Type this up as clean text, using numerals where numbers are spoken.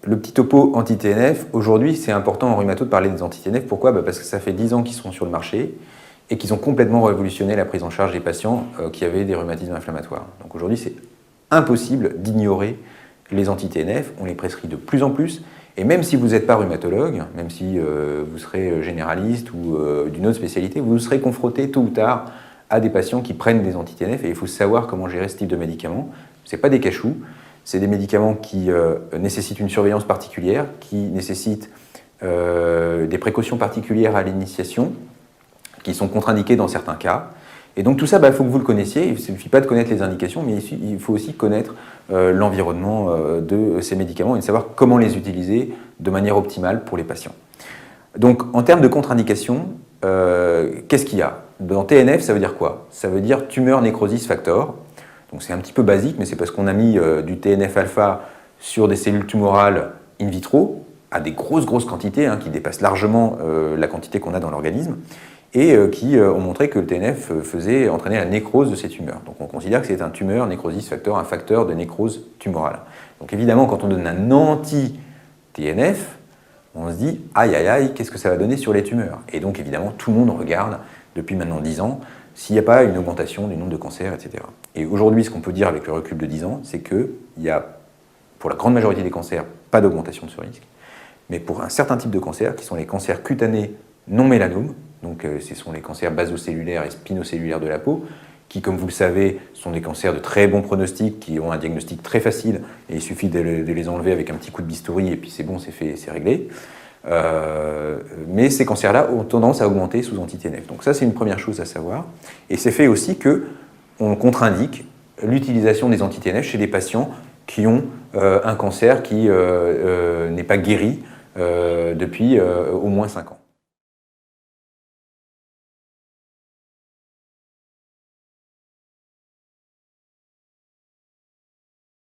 Le petit topo anti-TNF, aujourd'hui c'est important en rhumato de parler des anti-TNF. Pourquoi? Parce que ça fait 10 ans qu'ils sont sur le marché et qu'ils ont complètement révolutionné la prise en charge des patients qui avaient des rhumatismes inflammatoires. Donc aujourd'hui c'est impossible d'ignorer les anti-TNF, on les prescrit de plus en plus. Et même si vous n'êtes pas rhumatologue, même si vous serez généraliste ou d'une autre spécialité, vous serez confronté tôt ou tard à des patients qui prennent des anti-TNF et il faut savoir comment gérer ce type de médicaments. Ce n'est pas des cachous, c'est des médicaments qui nécessitent une surveillance particulière, qui nécessitent des précautions particulières à l'initiation, qui sont contre-indiquées dans certains cas. Et donc tout ça, il faut que vous le connaissiez. Il ne suffit pas de connaître les indications, mais il faut aussi connaître l'environnement de ces médicaments et de savoir comment les utiliser de manière optimale pour les patients. Donc en termes de contre-indication, qu'est-ce qu'il y a? Dans TNF, ça veut dire quoi? Ça veut dire tumeur necrosis factor. Donc c'est un petit peu basique, mais c'est parce qu'on a mis du TNF-alpha sur des cellules tumorales in vitro, à des grosses quantités, qui dépassent largement la quantité qu'on a dans l'organisme, et qui ont montré que le TNF entraînait la nécrose de ces tumeurs. Donc on considère que c'est un tumeur necrosis factor, un facteur de nécrose tumorale. Donc évidemment, quand on donne un anti-TNF, on se dit « aïe, aïe, aïe, qu'est-ce que ça va donner sur les tumeurs ?» Et donc évidemment, tout le monde regarde, depuis maintenant 10 ans, s'il n'y a pas une augmentation du nombre de cancers, etc. Et aujourd'hui, ce qu'on peut dire avec le recul de 10 ans, c'est qu'il y a, pour la grande majorité des cancers, pas d'augmentation de ce risque. Mais pour un certain type de cancers, qui sont les cancers cutanés non mélanomes, donc ce sont les cancers basocellulaires et spinocellulaires de la peau, qui, comme vous le savez, sont des cancers de très bon pronostic, qui ont un diagnostic très facile, et il suffit de les enlever avec un petit coup de bistouri, et puis c'est bon, c'est fait, c'est réglé. Mais ces cancers-là ont tendance à augmenter sous anti-TNF. Donc ça, c'est une première chose à savoir. Et c'est fait aussi qu'on contre-indique l'utilisation des anti-TNF chez des patients qui ont un cancer qui n'est pas guéri depuis au moins 5 ans.